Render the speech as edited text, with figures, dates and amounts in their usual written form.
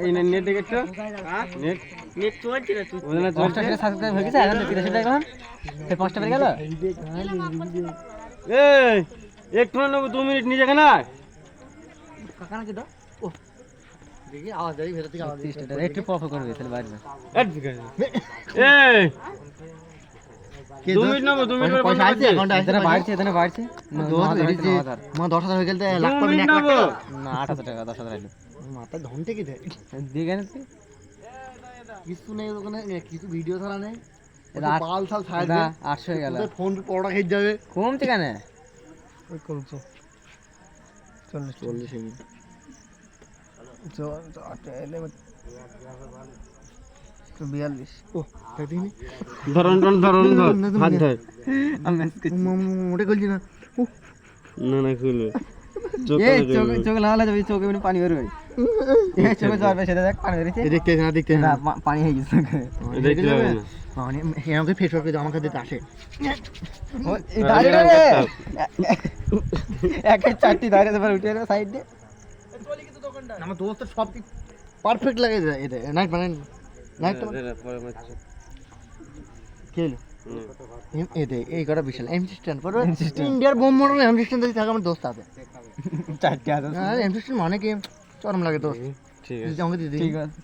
এই নেট দেখে একটু নেট নেট চলছে না তুই ওখানে দশটা সেটা সাবস্ক্রাইব হয়ে গেছে এখন তো 83 টাকা এখন সে 5টা বের গেল এই একটু নেবো 2 মিনিট নিয়ে যাবে না কাকা নাকি দাও ও দেখি আওয়াজ দেই ভেতর থেকে আওয়াজ 30 টাকা একটু পপ করবে তাহলে বাজবে এই 2 মিনিট নেবো 2 মিনিট পর পয়সা আছে এখানে বাড়ছে মা 10,000 হয়ে গেলে লাখ পাবি না 1 লাখ টাকা না 8000 টাকা 10000 আইলো মাথা ঘন্টে কি দেয় দিয়ে গেলে তুই কিছু নেই ওখানে কিছু ভিডিও ছাড়া নেই রাত পাল সাল ছাড় দা দে 800 হয়ে গেল ফোন পড়া খেয়ে যাবে কমতে কেন ওই কমছে 40 মিনিট ধরন হাত ধর মোটে খুলছি না না খুলবে চোখ লাগালে যাবে চোখে পানি বেরোবে চোখে জল বেশি দেখ পানি বেরিয়েছে দেখতে না পানি হয়ে গেছে দেখতে হবে না মানে আমাকে ফেস ওয়াশ করে আমার কাছে আসে একে চারটি দাঁড়িয়ে দেবার উঠে সাইড দিয়ে আমার দোস্ত সব পারফেক্ট লাগে এটা নাইট মানে নাইট খেলো এতে এই কটা বিশাল এমসি স্ট্যান্ড পর ইন্ডিয়ার বোম মডেল এমসি স্ট্যান্ড থাকে আমার দোস্ত আছে চারটি আছে এমসি স্ট্যান্ড মানে কি চরম লাগে দোস্ত ঠিক আছে আমাকে দিদি ঠিক আছে